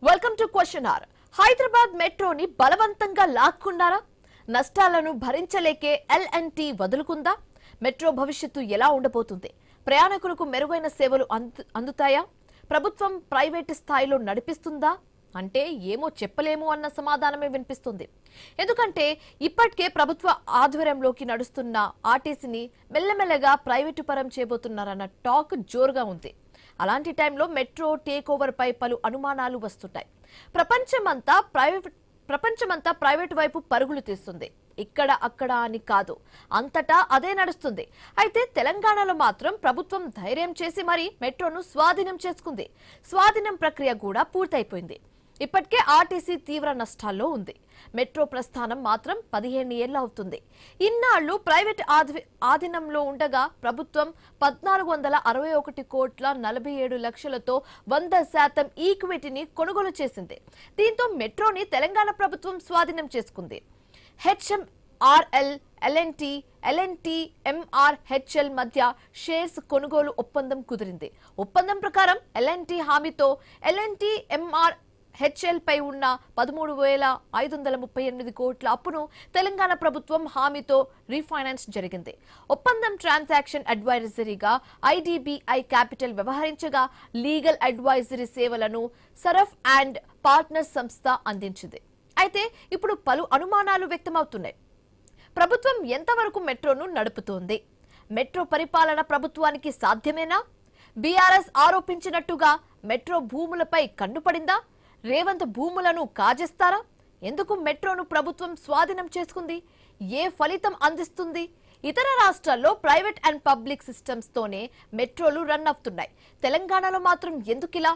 Welcome to question hour. Hyderabad మెట్రోని బలవంతంగా లాక్కున్నారా? నష్టాలను భరించలేకే ఎల్ఎన్టీ వదులుకుందా? మెట్రో భవిష్యత్తు ఎలా ఉండబోతుంది? ప్రయాణికులకు మెరుగైన సేవలు అందుతాయా? ప్రభుత్వం ప్రైవేట్ స్థాయిలో నడిపిస్తుందా అంటే ఏమో చెప్పలేము అన్న సమాధానమే వినిపిస్తుంది. ఎందుకంటే ఇప్పటికే ప్రభుత్వ ఆధ్వర్యంలోకి నడుస్తున్న ఆర్టీసీని మెల్లమెల్లగా ప్రైవేటు పరం చేయబోతున్నారన్న టాక్ జోరుగా ఉంది. అలాంటి టైంలో మెట్రో టేక్ ఓవర్ పై పలు అనుమానాలు వస్తున్నాయి. ప్రపంచమంతా ప్రైవేట్ వైపు పరుగులు తీస్తుంది. ఇక్కడ అక్కడ అని కాదు, అంతటా అదే నడుస్తుంది. అయితే తెలంగాణలో మాత్రం ప్రభుత్వం ధైర్యం చేసి మరీ మెట్రోను స్వాధీనం చేసుకుంది. స్వాధీనం ప్రక్రియ కూడా పూర్తయిపోయింది. ఇప్పటికే ఆర్టీసీ తీవ్ర నష్టాల్లో ఉంది. మెట్రో ప్రస్థానం మాత్రం 15 ఏళ్లు అవుతుంది. ఇన్నాళ్లు ప్రైవేట్ ఆధీనంలో ఉండగా ప్రభుత్వం 1461 కోట్ల 47 లక్షలతో 100% ఈక్విటీని కొనుగోలు చేసింది. దీంతో మెట్రోని తెలంగాణ ప్రభుత్వం స్వాధీనం చేసుకుంది. హెచ్ఎంఆర్ఎల్, ఎల్ఎన్టీ, ఎంఆర్హెచ్ఎల్ మధ్య షేర్స్ కొనుగోలు ఒప్పందం కుదిరింది. ఒప్పందం ప్రకారం ఎల్ఎన్టీ హామీతో ఎల్ఎన్టీ ఎంఆర్హెచ్ఎల్ పై ఉన్న 13,538 కోట్ల అప్పును తెలంగాణ ప్రభుత్వం హామీతో రీఫైనాన్స్ జరిగింది. ఒప్పందం ట్రాన్సాక్షన్ అడ్వైజరీగా ఐడిబిఐ క్యాపిటల్ వ్యవహరించగా లీగల్ అడ్వైజరీ సేవలను సరఫ్ అండ్ పార్ట్నర్స్ సంస్థ అందించింది. అయితే ఇప్పుడు పలు అనుమానాలు వ్యక్తమవుతున్నాయి. ప్రభుత్వం ఎంతవరకు మెట్రోను నడుపుతోంది? మెట్రో పరిపాలన ప్రభుత్వానికి సాధ్యమేనా? బీఆర్ఎస్ ఆరోపించినట్టుగా మెట్రో భూములపై కన్నుపడిందా? రేవంత్ భూములను కాజేస్తారా? ఎందుకు మెట్రోను ప్రభుత్వం స్వాధీనం చేసుకుంది? ఏ ఫలితం అందిస్తుంది? ఇతర రాష్ట్రాల్లో ప్రైవేట్ అండ్ పబ్లిక్ సిస్టమ్స్ తోనే మెట్రోలు రన్ అవుతున్నాయి. తెలంగాణలో మాత్రం ఎందుకిలా?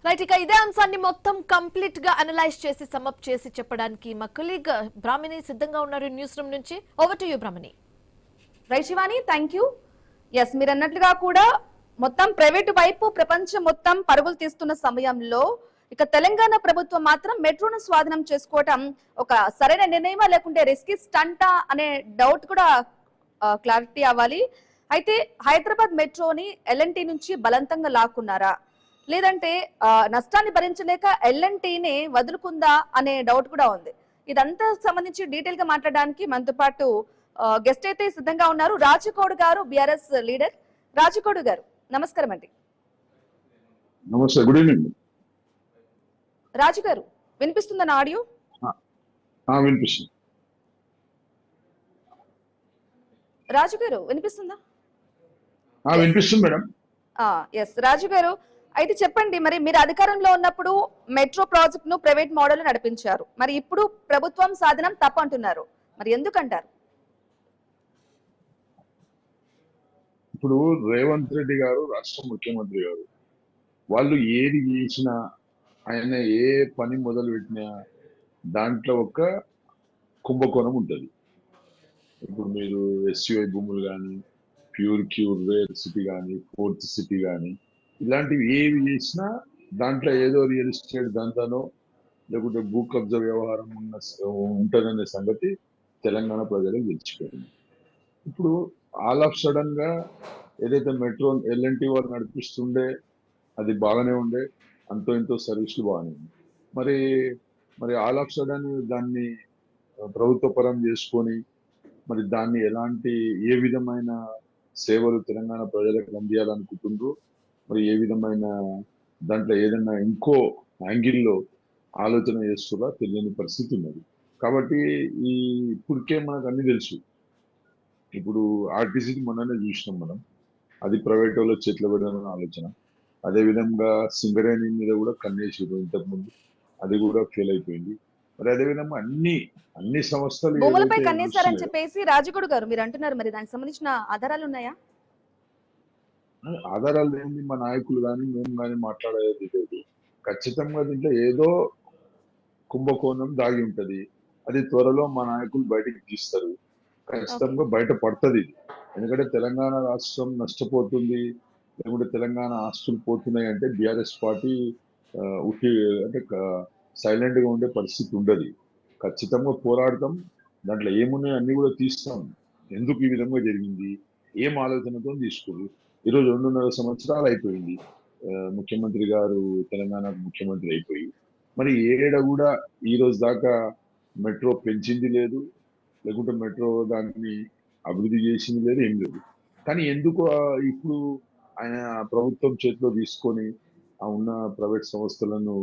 రైట్, ఇక ఇదే అంశాన్ని మొత్తం కంప్లీట్ గా అనలైజ్ చేసి సమ్అప్ చేసి చెప్పడానికి మా కొలీగ్ బ్రాహ్మణి సిద్ధంగా ఉన్నారు న్యూస్ రూమ్ నుంచి. Over to you Brahmani. Right Shivani, thank you. Yes, మీరు అన్నట్లుగా కూడా మొత్తం ప్రైవేటు వైపు ప్రపంచం మొత్తం పరుగులు తీస్తున్న సమయంలో ఇక తెలంగాణ ప్రభుత్వం మాత్రం మెట్రోను స్వాధీనం చేసుకోవటం ఒక సరైన నిర్ణయమా లేకుంటే రిస్కీ స్టంటా అనే డౌట్ కూడా క్లారిటీ అవ్వాలి. అయితే హైదరాబాద్ మెట్రోని ఎల్ఎన్టీ నుంచి బలవంతంగా లాక్కున్నారా, లేదంటే నష్టాన్ని భరించలేక ఎల్ఎన్టీని వదులుకుందా అనే డౌట్ కూడా ఉంది. ఇదంతా సంబంధించి డీటెయిల్ గా మాట్లాడడానికి మనతో పాటు గెస్ట్ అయితే సిద్ధంగా ఉన్నారు. రాజుగౌడ్ గారు, బిఆర్ఎస్ లీడర్. రాజుగౌడ్ గారు నమస్కారం అండి. నమస్తే, గుడ్ ఈవినింగ్. రాజు గారు వినిపిస్తుందా నా ఆడియో? వినిపిస్తుంది. రాజు గారు వినిపిస్తుందా? వినిపిస్తుంది మేడం. ఎస్ రాజు గారు, అయితే చెప్పండి, మరి మీరు అధికారంలో ఉన్నప్పుడు మెట్రో ప్రాజెక్ట్ ను ప్రైవేట్ మోడల్ నడిపించారు. మరి ఇప్పుడు ప్రభుత్వం సాధనం తప్పంటున్నారు. మరి ఎందుకంటారు? ఇప్పుడు రేవంత్ రెడ్డి గారు రాష్ట్ర ముఖ్యమంత్రి గారు, వాళ్ళు ఏది చేసినా, ఆయన ఏ పని మొదలు పెట్టినా దాంట్లో ఒక కుంభకోణం ఉంటుంది. ఇప్పుడు మీరు ఎస్యుఐ భూములు కానీ, క్యూర్ రేర్ సిటీ కానీ, ఫోర్త్ సిటీ కానీ, ఇలాంటివి ఏవి చేసినా దాంట్లో ఏదో రియల్ ఎస్టేట్ దందానో లేకుంటే భూ కబ్జా వ్యవహారం ఉంటుందనే సంగతి తెలంగాణ ప్రజలకు తెలిసిపోయింది. ఇప్పుడు ఆల్ ఆఫ్ సడన్ గా ఏదైతే మెట్రో ఎల్ఎన్టీ వారు నడిపిస్తుండే అది బాగానే ఉండే, అంతో ఇంతో సర్వీసులు బాగానే ఉంది. మరి మరి ఆల్ ఆఫ్ సడన్ దాన్ని ప్రభుత్వ పరం చేసుకొని మరి దాన్ని ఏ విధమైన సేవలు తెలంగాణ ప్రజలకు అందియాలనుకుంటుండ్రు, మరి ఏ విధమైన దాంట్లో ఏదైనా ఇంకో యాంగిల్లో ఆలోచన చేస్తున్నా తెలియని పరిస్థితి ఉన్నది. కాబట్టి ఇప్పటికే మనకు అన్ని తెలుసు. ఇప్పుడు ఆర్టీసీకి మొన్ననే చూసినాం మనం, అది ప్రైవేట్ వాళ్ళ చేతిలో పెట్టాలని ఆలోచన. అదే విధంగా సింగరేణి మీద కూడా కన్నేసారు ఇంతకుముందు, అది కూడా ఫెయిల్ అయిపోయింది. మరి అదే విధంగా అన్ని సంస్థలు భూములపై కన్నేశారని చెప్పేసి రాజుగౌడ్ గారు మీరు అంటున్నారు. మరి దానికి సంబంధించిన ఆధారాలు ఉన్నాయా? ఆధారాలు ఏంటి, మా నాయకులు కానీ మేము కానీ మాట్లాడేది లేదు. ఖచ్చితంగా దీంట్లో ఏదో కుంభకోణం దాగి ఉంటది. అది త్వరలో మా నాయకులు బయటకు తీస్తారు. ఖచ్చితంగా బయట పడుతుంది. ఎందుకంటే తెలంగాణ రాష్ట్రం నష్టపోతుంది, లేకుంటే తెలంగాణ ఆస్తులు పోతున్నాయి అంటే బీఆర్ఎస్ పార్టీ అంటే సైలెంట్ గా ఉండే పరిస్థితి ఉండదు. ఖచ్చితంగా పోరాడతాం. దాంట్లో ఏమున్నాయి అన్ని కూడా తీస్తాం. ఎందుకు ఈ విధంగా జరిగింది, ఏం ఆలోచనతో తీసుకున్నారు? ఈరోజు 2.5 సంవత్సరాలు అయిపోయింది. ముఖ్యమంత్రి గారు తెలంగాణకు ముఖ్యమంత్రి అయిపోయి. మరి ఏడ కూడా ఈ రోజు దాకా మెట్రో పెంచింది లేదు. లేకుంటే మెట్రో దాన్ని అభివృద్ధి చేసింది లేదు, ఏం లేదు. కానీ ఎందుకు ఇప్పుడు ఆయన ప్రభుత్వం చేతిలో తీసుకొని ఆ ఉన్న ప్రైవేట్ సంస్థలను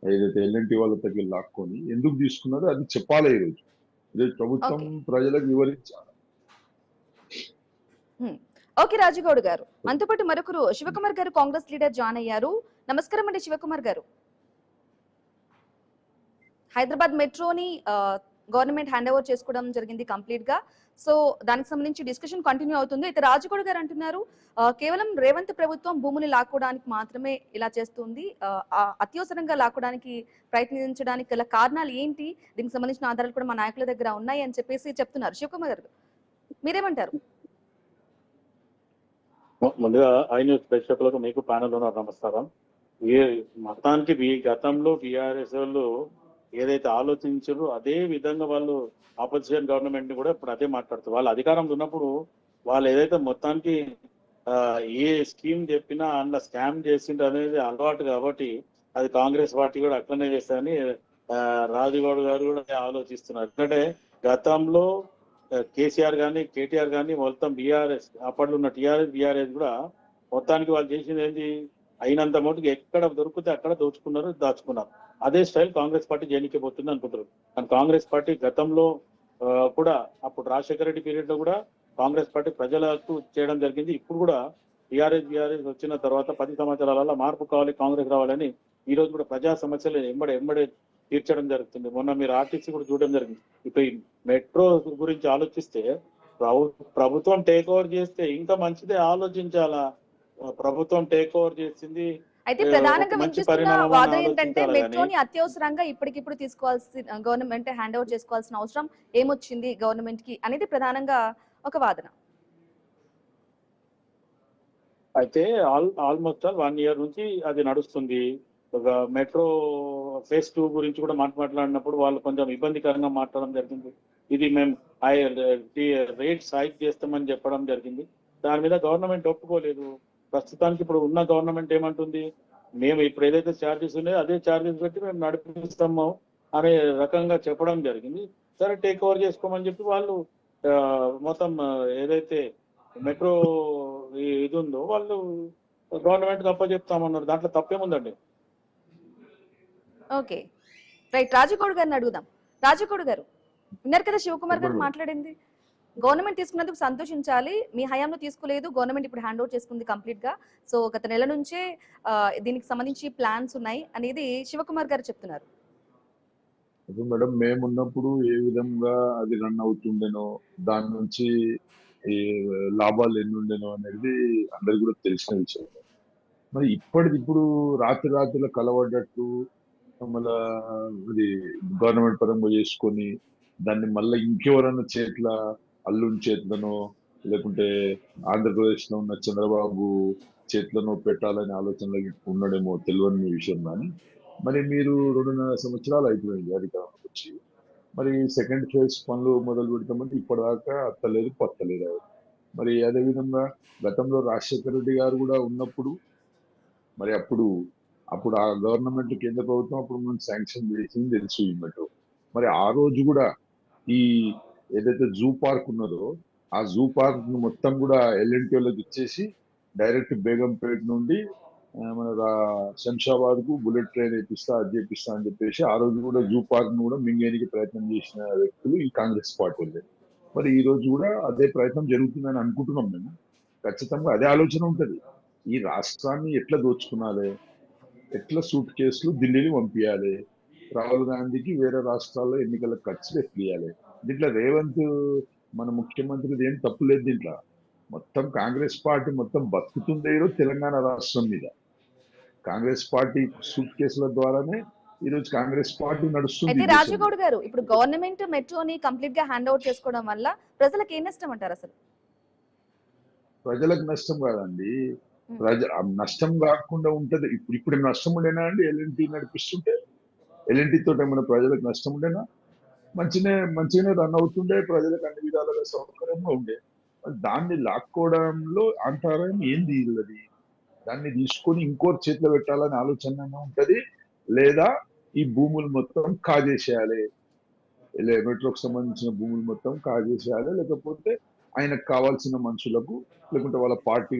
ఏదైతే ఎల్ఎన్టీ వాళ్ళ దగ్గర లాక్కొని ఎందుకు తీసుకున్నారో అది చెప్పాలి ఈరోజు. ఈరోజు ప్రభుత్వం ఓకే. ప్రజలకు వివరించాలి. ఓకే రాజుగౌడ్ గారు, మనతో పాటు మరొకరు శివకుమార్ గారు కాంగ్రెస్ లీడర్ జాయిన్ అయ్యారు. నమస్కారం అండి శివకుమార్ గారు. హైదరాబాద్ మెట్రోని గవర్నమెంట్ హ్యాండ్ ఓవర్ చేసుకోవడం జరిగింది కంప్లీట్ గా. సో దానికి సంబంధించి డిస్కషన్ కంటిన్యూ అవుతుంది. అయితే రాజుగౌడ్ గారు అంటున్నారు కేవలం రేవంత్ ప్రభుత్వం భూములు లాక్కోవడానికి మాత్రమే ఇలా చేస్తుంది, అత్యవసరంగా లాక్కోవడానికి ప్రయత్నించడానికి గల కారణాలు ఏంటి, దీనికి సంబంధించిన ఆధారాలు కూడా మా నాయకుల దగ్గర ఉన్నాయి అని చెప్పేసి చెప్తున్నారు. శివకుమార్ గారు మీరేమంటారు? ముందుగా ఐ న్యూస్ ప్రేక్షకులకు మీకు ప్యానెల్ ఉన్న నమస్కారం. మొత్తానికి గతంలో బీఆర్ఎస్ వాళ్ళు ఏదైతే ఆలోచించారో అదే విధంగా వాళ్ళు ఆపోజిషన్ గవర్నమెంట్ ని కూడా ఇప్పుడు అదే మాట్లాడుతారు. వాళ్ళు అధికారంలో ఉన్నప్పుడు వాళ్ళు ఏదైతే మొత్తానికి ఏ స్కీమ్ చెప్పినా అందులో స్కామ్ చేసిండ్రు అనేది అలవాటు కాబట్టి అది కాంగ్రెస్ పార్టీ కూడా అట్లనే చేస్తారని రాజుగౌడ్ గారు కూడా ఆలోచిస్తున్నారు. ఎందుకంటే గతంలో కేసీఆర్ కానీ కేటీఆర్ కానీ మొత్తం బీఆర్ఎస్ అప్పట్లో ఉన్న టీఆర్ఎస్ బీఆర్ఎస్ కూడా మొత్తానికి వాళ్ళు చేసింది ఏంటి, అయినంత మటుకు ఎక్కడ దొరికితే అక్కడ దాచుకున్నారు. అదే స్టైల్ కాంగ్రెస్ పార్టీ చేయనికపోతుంది అనుకుంటారు. కానీ కాంగ్రెస్ పార్టీ గతంలో కూడా అప్పుడు రాజశేఖర రెడ్డి పీరియడ్ లో కూడా కాంగ్రెస్ పార్టీ ప్రజలకు చేయడం జరిగింది. ఇప్పుడు కూడా బీఆర్ఎస్ వచ్చిన తర్వాత 10 సంవత్సరాల మార్పు కావాలి, కాంగ్రెస్ రావాలని ఈ రోజు కూడా ప్రజా సమస్యలు ఎంబడే తీర్చడం జరుగుతుంది. మొన్న మీరు ఆర్టీసీ కూడా చూడడం జరిగింది. ఇప్పుడు ఈ మెట్రో గురించి ఆలోచిస్తే ప్రభుత్వం టేక్ ఓవర్ చేస్తే ఇంకా మంచిదే ఆలోచించాలా. ప్రభుత్వం టేక్ ఓవర్ చేసింది. అయితే ప్రధానంగా వినిపిస్తున్న వాదన ఏంటంటే మెట్రోని అత్యవసరంగా ఇప్పటికిప్పుడు తీసుకోవాల్సిన గవర్నమెంట్ హ్యాండ్ ఓవర్ చేసుకోవాల్సిన అవసరం ఏమొచ్చింది గవర్నమెంట్ కి అనేది ప్రధానంగా ఒక వాదన. అయితే ఆల్మోస్ట్ 1 year నుంచి అది నడుస్తుంది. ఒక మెట్రో ఫేజ్ 2 గురించి కూడా మాట్లాడినప్పుడు వాళ్ళు కొంచెం ఇబ్బందికరంగా మాట్లాడడం జరిగింది. ఇది మేము రేట్స్ హైక్ చేస్తామని చెప్పడం జరిగింది. దాని మీద గవర్నమెంట్ ఒప్పుకోలేదు. ప్రస్తుతానికి ఇప్పుడు ఉన్న గవర్నమెంట్ ఏమంటుంది, మేము ఇప్పుడు ఏదైతే ఛార్జెస్ ఉన్నాయో అదే ఛార్జెస్ పెట్టి మేము నడిపిస్తాము అనే రకంగా చెప్పడం జరిగింది. సరే టేక్ ఓవర్ చేసుకోమని చెప్పి వాళ్ళు మొత్తం ఏదైతే మెట్రో ఇది ఉందో వాళ్ళు గవర్నమెంట్ అప్పచెప్తామన్నారు. దాంట్లో తప్పేముందండి? ఓకే రైట్, రాజుగౌడ్ గారిని అడుగుదాం. రాజుగౌడ్ గారు విన్నారు కదా శివకుమార్ గారు మాట్లాడింది. గవర్నమెంట్ తీసుకున్నందుకు సంతోషించాలి, మీ హయాంలో తీసుకోలేదు, గవర్నమెంట్ ఇప్పుడు హ్యాండ్ ఓవర్ చేసుకుంది కంప్లీట్ గా. సో గత నెల నుంచే దీనికి సంబంధించి ప్లాన్స్ ఉన్నాయి అనేది శివకుమార్ గారు చెప్తున్నారు. ఇప్పుడు మేడం మేమున్నప్పుడు ఏ విధంగా అది రన్ అవుతుండేనో, దాని నుంచి ఈ లాభాలు ఎన్ని ఉండేనో అనేది అందరికి కూడా తెలిసిన విషయం. మరి ఇప్పటికిప్పుడు రాత్రిలో కలవడ్డట్టు మళ్ళా అది గవర్నమెంట్ పరంగా చేసుకొని దాన్ని మళ్ళీ ఇంకెవరన్నా చేతుల అల్లుని చేతులను లేకుంటే ఆంధ్రప్రదేశ్ లో ఉన్న చంద్రబాబు చేతులను పెట్టాలనే ఆలోచనలో ఉన్నాడేమో తెలియని విషయం. కానీ మరి మీరు 2.5 సంవత్సరాలు అయిపోయింది అధికారంలోకి వచ్చి, మరి సెకండ్ ఫేజ్ పనులు మొదలు పెడతామంటే ఇప్పటిదాకా అత్తలేదు పత్తలేదు. మరి అదేవిధంగా గతంలో రాజశేఖర రెడ్డి గారు కూడా ఉన్నప్పుడు మరి అప్పుడు ఆ గవర్నమెంట్ కేంద్ర ప్రభుత్వం అప్పుడు మనం శాంక్షన్ చేసింది తెలుసు ఈ మెట్రో. మరి ఆ రోజు కూడా ఈ ఏదైతే జూ పార్క్ ఉన్నదో ఆ జూ పార్క్ మొత్తం కూడా ఎల్ఎన్టీ వాళ్ళకి ఇచ్చేసి డైరెక్ట్ బేగంపేట నుండి మన శంషాబాద్ కు బుల్లెట్ ట్రైన్ వేపిస్తా అది చేపిస్తా అని చెప్పేసి ఆ రోజు కూడా జూ పార్క్ ను కూడా మింగేనికి ప్రయత్నం చేసిన వ్యక్తులు ఈ కాంగ్రెస్ పార్టీ వాళ్ళే. మరి ఈ రోజు కూడా అదే ప్రయత్నం జరుగుతుందని అనుకుంటున్నాం మేము. ఖచ్చితంగా అదే ఆలోచన ఉంటది. ఈ రాష్ట్రాన్ని ఎట్లా దోచుకునాలి, ఎట్లా సూట్ కేసులు ఢిల్లీని పంపించాలి, రాహుల్ గాంధీకి వేరే రాష్ట్రాల్లో ఎన్నికల ఖర్చులు ఎట్లియాలి. దీంట్లో రేవంత్ మన ముఖ్యమంత్రిది ఏం తప్పు లేదు. దీంట్లో మొత్తం కాంగ్రెస్ పార్టీ మొత్తం బతుకుతుందే తెలంగాణ రాష్ట్రం మీద. కాంగ్రెస్ పార్టీ సూట్ కేసుల ద్వారానే ఈ రోజు కాంగ్రెస్ పార్టీ నడుస్తుంది. అయితే రాజుగౌడ్ గారు ఇప్పుడు గవర్నమెంట్ మెట్రోని కంప్లీట్ గా హ్యాండ్ ఓవర్ చేసుకోవడం వల్ల ప్రజలకు ఏం నష్టం అంటారు? అసలు ప్రజలకు నష్టం కాదండి, నష్టం కాకుండా ఉంటది. ఇప్పుడు నష్టం ఉండేనా అండి? ఎల్ఎన్టీ నడిపిస్తుంటే ఎల్ఎన్టీ తోటి ఏమైనా ప్రజలకు నష్టం ఉండేనా? మంచిగానే రన్ అవుతుండే, ప్రజలకు అన్ని విధాలుగా సౌకర్యంగా ఉండే. దాన్ని లాక్కోవడంలో అంతరాయం ఏంది వీళ్ళది? దాన్ని తీసుకొని ఇంకోటి చేతిలో పెట్టాలని ఆలోచన ఉంటది. లేదా ఈ భూములు మొత్తం కాజేసేయాలి. మెట్రోకి సంబంధించిన భూములు మొత్తం కాజేసేయాలి. లేకపోతే ఆయనకు కావాల్సిన మనుషులకు, లేకుంటే వాళ్ళ పార్టీ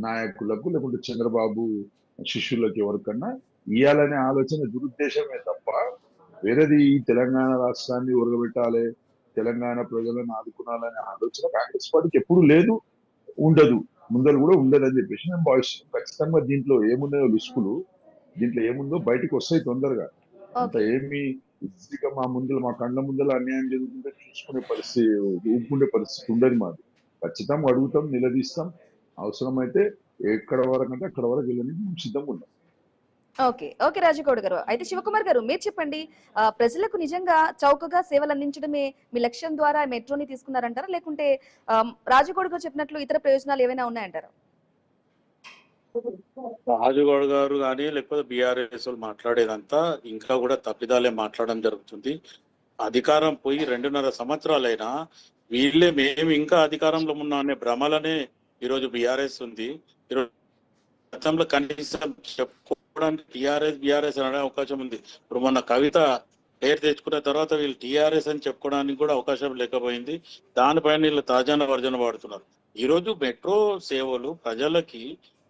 నాయకులకు, లేకుంటే చంద్రబాబు శిష్యులకు ఎవరికన్నా ఇయ్యాలనే ఆలోచన దురుద్దేశమే తప్ప వేరేది ఈ తెలంగాణ రాష్ట్రాన్ని ఉరగబెట్టాలి, తెలంగాణ ప్రజలను ఆదుకునాలనే ఆలోచన కాంగ్రెస్ పార్టీకి ఎప్పుడు లేదు, ఉండదు. ముందర కూడా ఉండదని చెప్పేసి నేను భావిస్తున్నాను. ఖచ్చితంగా దీంట్లో ఏమున్నాయో లిస్టులు, దీంట్లో ఏముందో బయటకు వస్తాయి తొందరగా. అంత ఓకే. ఏమి ఈజీగా మా కళ్ళ ముందర అన్యాయం జరుగుతుంటే చూసుకునే పరిస్థితి, ఊపుకునే పరిస్థితి ఉండదు మాది. ఖచ్చితంగా అడుగుతాం, నిలదీస్తాం. అవసరమైతే ఎక్కడ వరకు అంటే అక్కడ వరకు వెళ్ళడానికి మేము సిద్ధంగా ఉన్నాం. ఓకే. ఓకే రాజగౌడ్ గారు. అయితే శివకుమార్ గారు మీరు చెప్పండి. ప్రజలకు నిజంగా చౌకగా సేవలు అందించడమే మీ లక్ష్యం ద్వారా మెట్రోని తీసుకున్నారంటారా? లేకుంటే రాజగౌడ్ గారు చెప్పినట్లు ఇతర ప్రయోజనాలు ఏవైనా ఉన్నాయంటారా? రాజుగౌడ్ గారు కానీ లేకపోతే బీఆర్ఎస్ వాళ్ళు మాట్లాడేదంతా ఇంకా కూడా తప్పిదాలే మాట్లాడడం జరుగుతుంది. అధికారం పోయి 2.5 సంవత్సరాలైనా వీళ్ళే మేము ఇంకా అధికారంలో ఉన్నాం అనే భ్రమలనే ఈరోజు బీఆర్ఎస్ ఉంది. ఈరోజు గతంలో కనీసం చెప్పుకోవడానికి బీఆర్ఎస్ అనే అవకాశం ఉంది. ఇప్పుడు మొన్న కవిత పేరు తెచ్చుకున్న తర్వాత వీళ్ళు టీఆర్ఎస్ అని చెప్పుకోవడానికి కూడా అవకాశం లేకపోయింది. దానిపైన వీళ్ళు తాజాన వర్జన వాడుతున్నారు. ఈరోజు మెట్రో సేవలు ప్రజలకి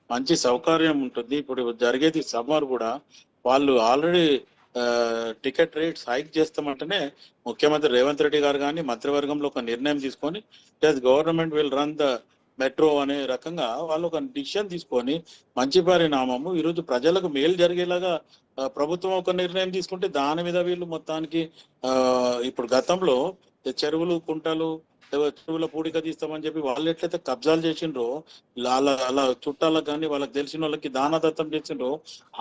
మంచి సౌకర్యం ఉంటుంది. ఇప్పుడు జరిగేది సమ్మర్ కూడా వాళ్ళు ఆల్రెడీ టికెట్ రేట్స్ హైక్ చేస్తామంటేనే ముఖ్యమంత్రి రేవంత్ రెడ్డి గారు కానీ మంత్రివర్గంలో ఒక నిర్ణయం తీసుకొని government will run the metro అనే రకంగా వాళ్ళు ఒక డిసిషన్ తీసుకొని మంచి పరిణామము ఈరోజు ప్రజలకు మేలు జరిగేలాగా ప్రభుత్వం ఒక నిర్ణయం తీసుకుంటే దాని మీద వీళ్ళు మొత్తానికి ఇప్పుడు గతంలో చెరువులు కుంటలు చెరువుల పూడిక తీస్తామని చెప్పి వాళ్ళు ఎట్లయితే కబ్జాలు చేసిండ్రో అలా చుట్టాలకు కానీ వాళ్ళకి తెలిసిన వాళ్ళకి దానదత్తం చేసిండ్రో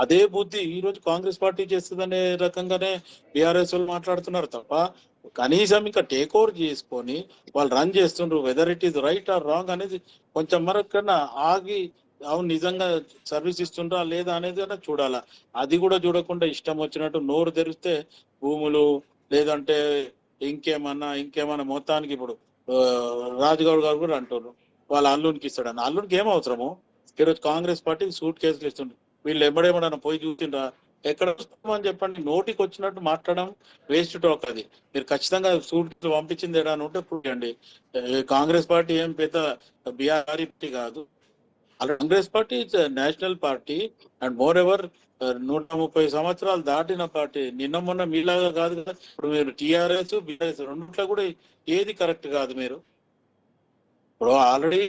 అదే బుద్ధి ఈ రోజు కాంగ్రెస్ పార్టీ చేస్తుందనే రకంగానే బీఆర్ఎస్ వాళ్ళు మాట్లాడుతున్నారు తప్ప కనీసం ఇంకా టేక్ ఓవర్ చేసుకొని వాళ్ళు రన్ చేస్తుండ్రు. Whether it is right are wrong అనేది కొంచెం మరొకన్నా ఆగి అవును నిజంగా సర్వీస్ ఇస్తుండ్రా లేదా అనేది చూడాలా. అది కూడా చూడకుండా ఇష్టం వచ్చినట్టు నోరు తెరిస్తే భూములు లేదంటే ఇంకేమన్నా మొత్తానికి ఇప్పుడు రాజుగౌడ్ గారు కూడా అంటారు వాళ్ళ అల్లునికి ఇస్తాడని. అల్లునికి ఏం అవసరము? ఈరోజు కాంగ్రెస్ పార్టీ సూట్ కేసులు ఇస్తుండ్రు. వీళ్ళు ఎమ్మడేమన్నా పోయి చూసిండ్రా? ఎక్కడ వస్తామని చెప్పండి. నోటికి వచ్చినట్టు మాట్లాడడం వేస్ట్ టాక్. అది మీరు ఖచ్చితంగా సూట్ పంపించింది ఏడా అని ఉంటే చూడండి. కాంగ్రెస్ పార్టీ ఏం పెద్ద బీఆర్ఈ పార్టీ కాదు. అలా Congress party national party and more ever 130 సంవత్సరాలు దాటిన పార్టీ. నిన్న మొన్న మీలాగా కాదు కదా. ఇప్పుడు మీరు టీఆర్ఎస్ బీఆర్ఎస్ రెండిట్లో కూడా ఏది కరెక్ట్ కాదు. మీరు ఇప్పుడు ఆల్రెడీ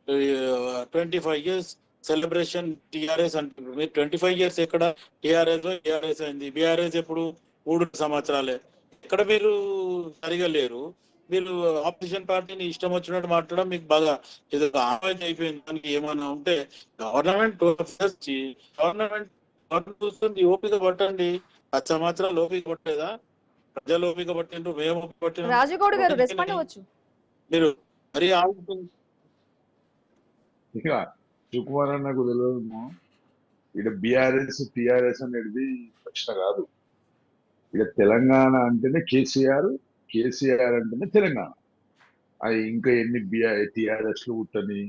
25 years సెలబ్రేషన్ టీఆర్ఎస్ అంటున్నారు. మీరు 25 years ఎక్కడ టీఆర్ఎస్ అయింది. బీఆర్ఎస్ ఎప్పుడు 3 సంవత్సరాలే. ఎక్కడ మీరు సరిగా లేరు. మీరు ఆపోజిషన్ పార్టీని ఇష్టం వచ్చినట్టు మాట్లాడడం మీకు బాగా ఇది ఆమెజ్ అయిపోయింది. దానికి ఏమన్నా ఉంటే గవర్నమెంట్ చూస్తుంది. ఓపిక పట్టండి. 10 సంవత్సరాలు ఓపిక పట్టలేదా? ప్రజలు ఓపిక పట్టిండ్రు, మేము ఓపిక పట్టినాం. రాజగౌడ్ గారు రెస్పాండ్ అవ్వచ్చు. మీరు మరీ ఆగుతుంది. ఇక సుకుమార్ అన్నకు తెలియదు. ఇక్కడ బీఆర్ఎస్ టిఆర్ఎస్ అనేది ప్రశ్న కాదు. ఇక తెలంగాణ అంటేనే కేసీఆర్, కేసీఆర్ అంటేనే తెలంగాణ. అది ఇంకా ఎన్ని టిఆర్ఎస్లు పుట్టని,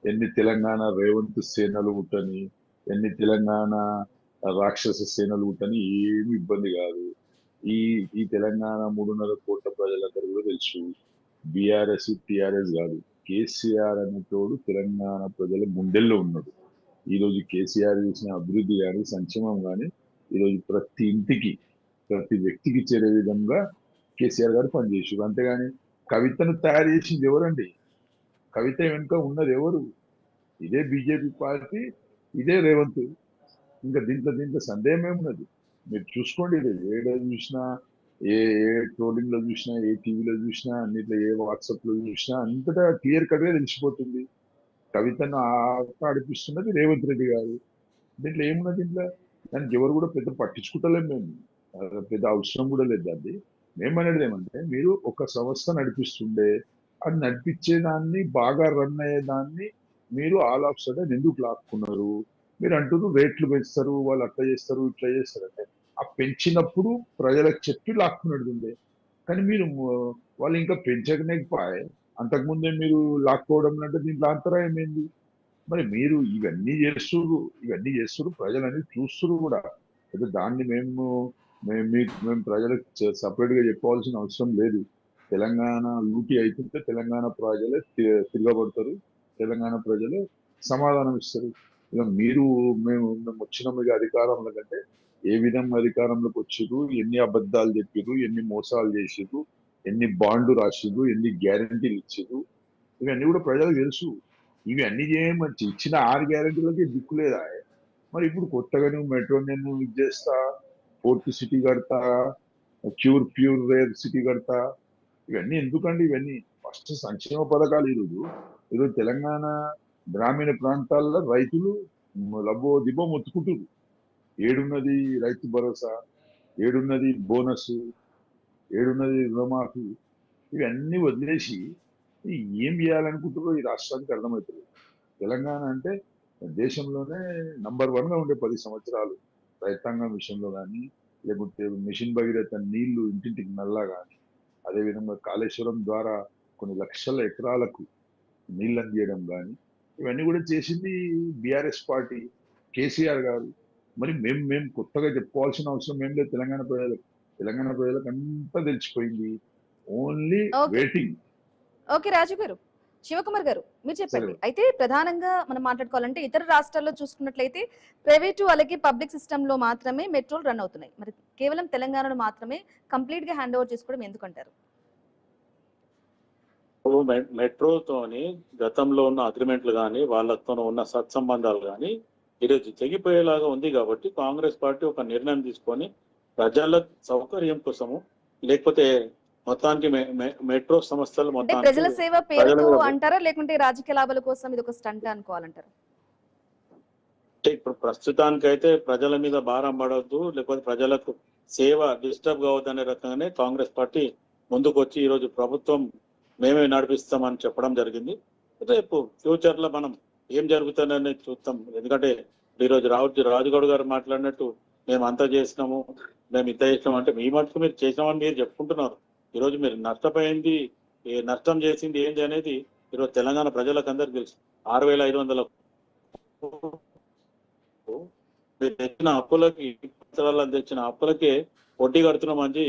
ఎన్ని తెలంగాణ రేవంత్ సేనలు పుట్టని, ఎన్ని తెలంగాణ రాక్షస సేనలు పుట్టని ఏమి ఇబ్బంది కాదు. ఈ తెలంగాణ 3.5 కోట్ల ప్రజలందరూ కూడా తెలుసు. బీఆర్ఎస్ టిఆర్ఎస్ కాదు, కేసీఆర్ అనేటోడు తెలంగాణ ప్రజల గుండెల్లో ఉన్నాడు. ఈరోజు కేసీఆర్ చేసిన అభివృద్ధి కానీ సంక్షేమం కానీ ఈరోజు ప్రతి ఇంటికి ప్రతి వ్యక్తికి చేరే విధంగా కేసీఆర్ గారు పనిచేసారు. అంతేగాని కవితను తయారు చేసింది ఎవరండి? కవిత వెనుక ఉన్నది ఎవరు? ఇదే బీజేపీ పార్టీ, ఇదే రేవంత్. ఇంకా దీంట్లో సందేహం ఏమున్నది? మీరు చూసుకోండి. ఏడ చూసినా, ఏ ట్రోలింగ్ లో చూసినా, ఏ టీవీలో చూసినా, అన్నిట్లో ఏ వాట్సాప్ లో చూసినా అంతటా క్లియర్ కట్ గా తెలిసిపోతుంది. కవితను ఆడిపిస్తున్నది రేవంత్ రెడ్డి గారు. దీంట్లో ఏమున్నది? దీంట్లో దానికి ఎవరు కూడా పెద్ద పట్టించుకుంటలేము మేము. పెద్ద అవసరం కూడా లేదు. అది మేమనేది ఏమంటే, మీరు ఒక సంస్థ నడిపిస్తుండే అది నడిపించేదాన్ని బాగా రన్ అయ్యేదాన్ని మీరు ఆల్ ఆఫ్ సడన్ ఎందుకు లాక్కున్నారు? మీరు అంటున్నారు రేట్లు పెంచుతారు, వాళ్ళు అట్లా చేస్తారు, ఇట్లా చేస్తారు అంటే ఆ పెంచినప్పుడు ప్రజలకు చెప్పి లాక్కున్నది ఉండే. కానీ మీరు వాళ్ళు ఇంకా పెంచకనే పాయే. అంతకుముందే మీరు లాక్కోవడం అంటే దీంట్లో అంతరాయం ఏంది? మరి మీరు ఇవన్నీ చేస్తున్నారు ప్రజలని చూస్తున్నారు కూడా. అయితే దాన్ని మేము ప్రజలకు సపరేట్ గా చెప్పవలసిన అవసరం లేదు. తెలంగాణ లూటీ అవుతుంటే తెలంగాణ ప్రజలే తిరగబడతారు, తెలంగాణ ప్రజలే సమాధానం ఇస్తారు. ఇక మేము వచ్చినాం ఇక అధికారంలో కంటే ఏ విధంగా అధికారంలోకి వచ్చిర్రు, ఎన్ని అబద్ధాలు చెప్పిర్రు, ఎన్ని మోసాలు చేసిర్రు, ఎన్ని బాండ్లు రాసిర్రు, ఎన్ని గ్యారంటీలు ఇచ్చిర్రు, ఇవన్నీ కూడా ప్రజలకు తెలుసు. ఇవి అన్ని చేయమంచి ఇచ్చిన 6 గ్యారెంటీలకి దిక్కులేదా? మరి ఇప్పుడు కొత్తగా నువ్వు మెట్రో నేను ఇది చేస్తా, పోర్ట్ సిటీ కడతా, ప్యూర్ రేర్ సిటీ కడతా, ఇవన్నీ ఎందుకండి? ఇవన్నీ ఫస్ట్ సంక్షేమ పథకాలు. ఈరోజు తెలంగాణ గ్రామీణ ప్రాంతాల్లో రైతులు లబ్బో దిబ్బో మొత్తుకుంటున్నారు. ఏడున్నది రైతు భరోసా, ఏడున్నది బోనస్, ఏడున్నది రుణమాఫీ, ఇవన్నీ వదిలేసి ఏం చేయాలనుకుంటారో ఈ రాష్ట్రానికి అర్థమవుతుంది. తెలంగాణ అంటే దేశంలోనే నంబర్ 1 గా ఉండే 10 సంవత్సరాలు రైతాంగం విషయంలో కానీ, లేకపోతే మిషన్ భగీరథ నీళ్లు ఇంటింటికి నల్లా కానీ, అదేవిధంగా కాళేశ్వరం ద్వారా కొన్ని లక్షల ఎకరాలకు నీళ్ళు అందియడం కానీ, ఇవన్నీ కూడా చేసింది బీఆర్ఎస్ పార్టీ, కేసీఆర్ గారు. మరి మేము కొత్తగా చెప్పుకోవాల్సిన అవసరం ఏం లేదు తెలంగాణ ప్రజలకు అంతా తెలిసిపోయింది. Only okay waiting. ఓకే రాజు గారు, శివకుమార్ గారు మీరు చెప్పండి. సరే. అయితే ప్రధానంగా మనం మాట్లాడుకోవాలంటే ఇతర రాష్ట్రాల్లో చూసుకున్నట్లయితే ప్రైవేటు అలాగే పబ్లిక్ సిస్టమ్ లో మాత్రమే మెట్రోలు రన్ అవుతున్నాయి. మరి కేవలం తెలంగాణలో మాత్రమే కంప్లీట్ గా హ్యాండ్ ఓవర్ చేసుకోవడం ఎందుకంటారు? మెట్రోతోని గతంలో ఉన్న అగ్రిమెంట్లు కానీ వాళ్ళతో ఉన్న సత్సంబంధాలు కానీ ఈరోజు తెగిపోయేలాగా ఉంది. కాబట్టి కాంగ్రెస్ పార్టీ ఒక నిర్ణయం తీసుకొని ప్రజల సౌకర్యం కోసము, లేకపోతే మొత్తానికి మెట్రో సంస్థలు అంటే మొత్తానికి ప్రజల సేవ పేరుతో ప్రజల అంటారా, లేకుంటే రాజకీయ లాభాల కోసం ఇది ఒక స్టంట్ అనుకోవాలంటారా? అంటే ఇప్పుడు ప్రస్తుతానికైతే ప్రజల మీద భారం పడవద్దు, లేకపోతే ప్రజలకు సేవ డిస్టర్బ్ కావద్దు అనే రకంగానే కాంగ్రెస్ పార్టీ ముందుకు వచ్చి ఈరోజు ప్రభుత్వం మేమే నడిపిస్తామని చెప్పడం జరిగింది. రేపు ఫ్యూచర్ లో మనం ఏం జరుగుతుందని చూస్తాం. ఎందుకంటే ఈరోజు రాజుగౌడ్ గారు మాట్లాడినట్టు మేము అంతా చేసినాము, మేము ఇంత చేసినాం అంటే మీ మటుకు మీరు చేసినామని మీరు చెప్పుకుంటున్నారు. ఈరోజు మీరు నష్టపోయింది, నష్టం చేసింది ఏంటి అనేది ఈరోజు తెలంగాణ ప్రజలకు అందరికి తెలుసు. 6,500 మీరు తెచ్చిన అప్పులకి, తెచ్చిన అప్పులకే వడ్డీ కడుతున్నామని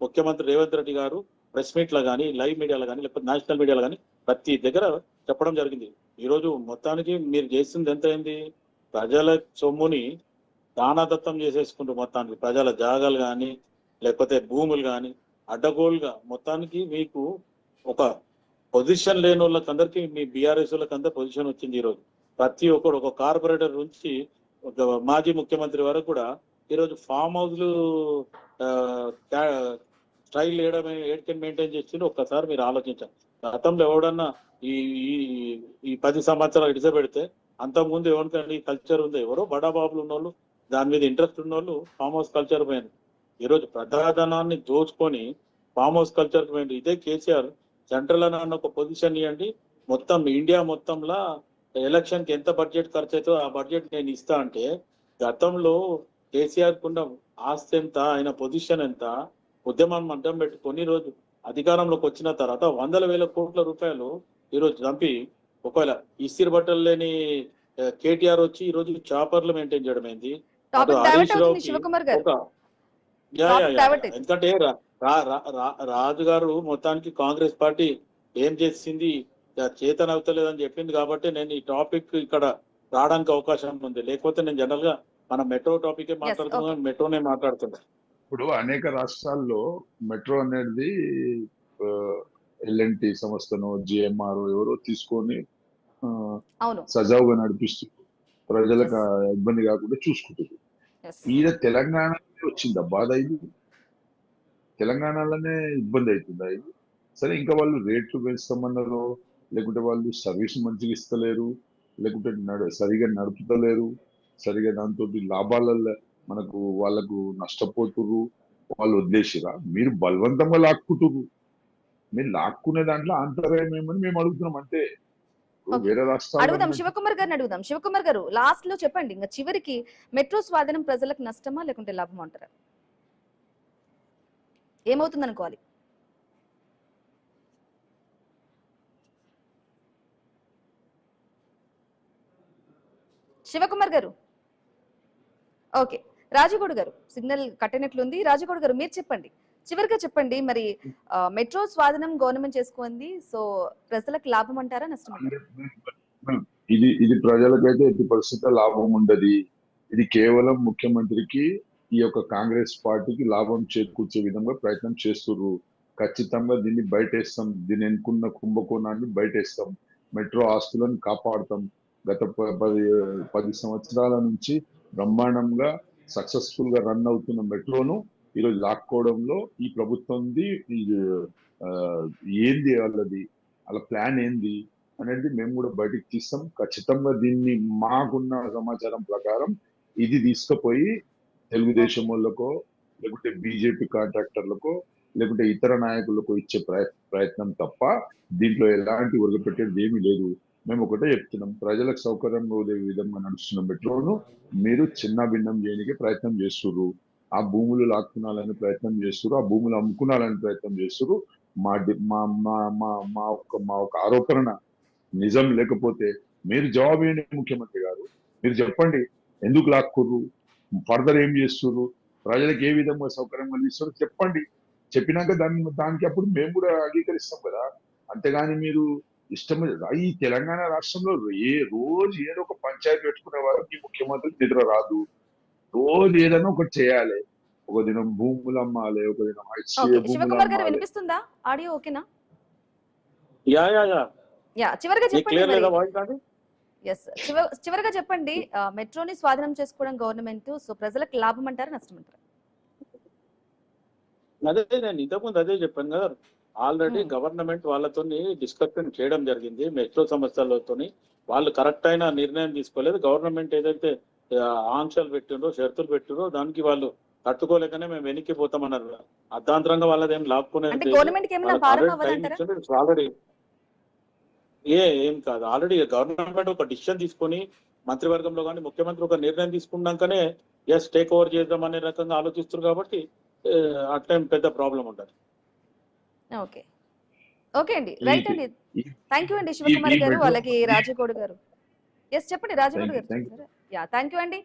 ముఖ్యమంత్రి రేవంత్ రెడ్డి గారు ప్రెస్ మీట్ లో కానీ, లైవ్ మీడియాలో కానీ, లేకపోతే నేషనల్ మీడియాలో కానీ ప్రతి దగ్గర చెప్పడం జరిగింది. ఈ రోజు మొత్తానికి మీరు చేసింది ఎంత అయింది? ప్రజల సొమ్ముని దానాదత్తం చేసేసుకుంటూ మొత్తానికి ప్రజల జాగాలు కానీ, లేకపోతే భూములు కానీ అడ్డగోలుగా మొత్తానికి మీకు ఒక పొజిషన్ లేని వాళ్ళకందరికీ, మీ బీఆర్ఎస్ వాళ్ళకందరూ పొజిషన్ వచ్చింది. ఈరోజు ప్రతి ఒక్కరు, ఒక కార్పొరేటర్ నుంచి ఒక మాజీ ముఖ్యమంత్రి వరకు కూడా ఈరోజు ఫామ్ హౌస్లు స్టైల్ ఏడికని మెయింటైన్ చేసింది. ఒక్కసారి మీరు ఆలోచించాలి. గతంలో ఎవడన్నా ఈ ఈ 10 సంవత్సరాలు ఇడిసపెడితే అంతకుముందు ఎవరికైనా ఈ కల్చర్ ఉంది? ఎవరో బడాబాబులు ఉన్నోళ్ళు, దాని మీద ఇంట్రెస్ట్ ఉన్నోళ్ళు ఫామ్ హౌస్ కల్చర్ పోయింది. ఈరోజు ప్రజాధనాన్ని దోచుకొని ఫామ్ హౌస్ కల్చర్ పోయింది. ఇదే కేసీఆర్ సెంట్రల్ అన్న ఒక పొజిషన్ ఇవ్వండి, మొత్తం ఇండియా మొత్తంలో ఎలక్షన్ కి ఎంత బడ్జెట్ ఖర్చు అవుతుందో ఆ బడ్జెట్ నేను ఇస్తా అంటే, గతంలో కేసీఆర్ కున్న ఆస్తి ఎంత, ఆయన పొజిషన్ ఎంత, ఉద్యమాన్ని అడ్డం పెట్టుకొని రోజు అధికారంలోకి వచ్చిన తర్వాత 100,000 కోట్ల రూపాయలు ఈరోజు చంపి, ఒకవేళ ఇస్తిరి బట్టలు లేని కేటీఆర్ వచ్చి ఈ రోజు చాపర్లు మెయింటైన్ చేయడం ఏంది? అటు హరీష్ రావుకి ఒక ఎందుకంటే రాజు గారు మొత్తానికి కాంగ్రెస్ పార్టీ ఏం చేసింది చేతన అవుతలేదని చెప్పింది కాబట్టి నేను ఈ టాపిక్ ఇక్కడ రావడానికి అవకాశం ఉంది. లేకపోతే నేను జనరల్ గా మనం మెట్రో టాపిక్ మాట్లాడుతున్నాం, మెట్రోనే మాట్లాడుతున్నా. ఇప్పుడు అనేక రాష్ట్రాల్లో మెట్రో అనేది ఎల్ఎన్టీ సంస్థను, జిఎంఆర్ ఎవరో తీసుకొని సజావుగా నడిపిస్తూ ప్రజలకు ఇబ్బంది కాకుండా చూసుకుంటుంది. ఈయన తెలంగాణ వచ్చిందా బాధ? ఇది తెలంగాణలోనే ఇబ్బంది అవుతుందా? ఇది సరే, ఇంకా వాళ్ళు రేట్లు పెంచుతామన్నారు, లేకుంటే వాళ్ళు సర్వీస్ మంచిగా ఇస్తలేరు, లేకుంటే సరిగా నడుపుతలేరు, సరిగా దాంతో లాభాలలో వాళ్ళకు నష్టపోతుర్రు, వాళ్ళు వదిలేసిరా? మీరు బలవంతంగా లాక్కుంటుర్రు. మీరు లాక్కునే దాంట్లో అంతరాయం ఏమని మేము అడుగుతున్నాం. అంటే వేరే రాష్ట్రాలు అడుగుదాం, శివకుమార్ గారిని అడుగుదాం. శివకుమార్ గారు, లాస్ట్ లో చెప్పండి, ఇంకా చివరికి మెట్రో స్వాధీనం ప్రజలకు నష్టమా లేకుంటే లాభమా అంటారా? ఏమవుతుంది అనుకోవాలి? శివకుమార్ గారు. ఓకే, రాజగౌడ్ గారు సిగ్నల్ కట్టినట్లుంది. రాజగౌడ్ గారు మీరు చెప్పండి, చివరిగా చెప్పండి, మరి మెట్రో స్వాధీనం గవర్నమెంట్ చేసుకుంది, సో ప్రజలకు లాభం అంటారా నష్టం అంటారా? ఇది ప్రజలకైతే ఎట్టి పరిస్థితుల్లో లాభం ఉండదు. ఇది కేవలం ముఖ్యమంత్రికి ఈ యొక్క కాంగ్రెస్ పార్టీకి లాభం చేకూర్చే విధంగా ప్రయత్నం చేస్తుర్రు. ఖచ్చితంగా దీన్ని బయటేస్తాం, దీని ఎన్నుకున్న కుంభకోణాన్ని బయటేస్తాం, మెట్రో ఆస్తులను కాపాడుతాం. గత 10 సంవత్సరాల నుంచి బ్రహ్మాండంగా సక్సెస్ఫుల్ గా రన్ అవుతున్న మెట్రోను ఈరోజు లాక్కోవడంలో ఈ ప్రభుత్వంది ఏంది వాళ్ళ ప్లాన్ ఏంది అనేది మేము కూడా బయటికి తీస్తాం. ఖచ్చితంగా దీన్ని మాకున్న సమాచారం ప్రకారం ఇది తీసుకుపోయి తెలుగుదేశం వాళ్ళకో లేకుంటే బీజేపీ కాంట్రాక్టర్లకో లేకుంటే ఇతర నాయకులకు ఇచ్చే ప్రయత్నం తప్ప దీంట్లో ఎలాంటి ఒరగపెట్టేది ఏమీ లేదు. మేము ఒకటే చెప్తున్నాం, ప్రజలకు సౌకర్యంగా ఉండే విధంగా నడుస్తున్న మెట్రోను మీరు చిన్న భిన్నం చేయడానికి ప్రయత్నం చేస్తుర్రు. ఆ భూములు లాక్కునాలని ప్రయత్నం చేస్తున్నారు, ఆ భూములు అమ్ముకునాలని ప్రయత్నం చేస్తున్నారు. మా మా మా మా మా ఒక ఆరోపణ నిజం లేకపోతే మీరు జవాబు ఏంటి ముఖ్యమంత్రి గారు? మీరు చెప్పండి, ఎందుకు లాక్కుర్రు, ఫర్దర్ ఏం చేస్తున్నారు, ప్రజలకు ఏ విధంగా సౌకర్యం కలిగిస్తారో చెప్పండి. చెప్పినాక దానికి అప్పుడు మేము కూడా అంగీకరిస్తాం కదా. అంతేగాని మీరు ఇష్టం ఈ తెలంగాణ రాష్ట్రంలో రోజు ఏదో ఒక పంచాయతీ పెట్టుకునే వారికి ముఖ్యమంత్రి నిద్ర రాదు. రోజు ఏదైనా ఒకటి చేయాలి. ఒక దినం భూములు అమ్మాలి, ఒక దినం శివకుమార్ గారు వినిపిస్తుందా? ఆడియో ఓకేనా? చివరిగా చెప్పండి. ఎస్, చివరిగా చెప్పండి, మెట్రోని స్వాధీనం చేసుకోవడం గవర్నమెంట్, సో ప్రజలకు లాభం అంటారా నష్టం అంటారా? అదే నేను ఇంతకుముందు అదే చెప్పాను కదా, ఆల్రెడీ గవర్నమెంట్ వాళ్ళతో డిస్కషన్ చేయడం జరిగింది. మెట్రో సమస్యలతో వాళ్ళు కరెక్ట్ అయిన నిర్ణయం తీసుకోలేదు. గవర్నమెంట్ ఏదైతే ఆంక్షలు పెట్టిండ్రో, షరతులు పెట్టిండ్రో దానికి వాళ్ళు తట్టుకోలేకనే మేము వెనక్కి పోతామన్నారు. అర్ధాంతరంగా వాళ్ళది ఏం లాక్కునేది ఆల్రెడీ ఏం కాదు. ఆల్రెడీ గవర్నమెంట్ ఒక డిసిషన్ తీసుకొని మంత్రివర్గంలో కానీ ముఖ్యమంత్రి ఒక నిర్ణయం తీసుకున్నాకనే ఎస్ టేక్ ఓవర్ చేద్దాం అనే రకంగా ఆలోచిస్తారు. కాబట్టి ఆ టైం పెద్ద ప్రాబ్లం ఉండదు. ఓకే ఓకే అండి, రైట్ అండి, థ్యాంక్ యూ అండి శివకుమార్ గారు, అలాగే రాజగౌడ్ గారు. ఎస్ చెప్పండి రాజగౌడ్ గారు. థ్యాంక్ యూ అండి.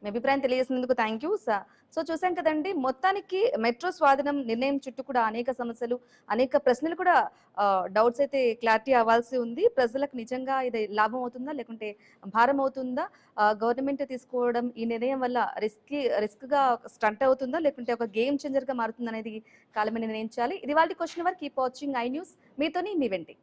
మీ అభిప్రాయం తెలియజేసినందుకు థ్యాంక్ యూ. సో చూసాం కదండి, మొత్తానికి మెట్రో స్వాధీనం నిర్ణయం చుట్టూ కూడా అనేక సమస్యలు, అనేక ప్రశ్నలు కూడా, డౌట్స్ అయితే క్లారిటీ అవ్వాల్సి ఉంది. ప్రజలకు నిజంగా ఇది లాభం అవుతుందా లేకుంటే భారం అవుతుందా, గవర్నమెంట్ తీసుకోవడం ఈ నిర్ణయం వల్ల రిస్క్ గా స్టంట్ అవుతుందా లేకుంటే ఒక గేమ్ చేంజర్ గా మారుతుందా అనేది కాలమే నిర్ణయించాలి. ఇది వాళ్ళ question hour. Keep watching iNews. మీతోని మీ వెంటి.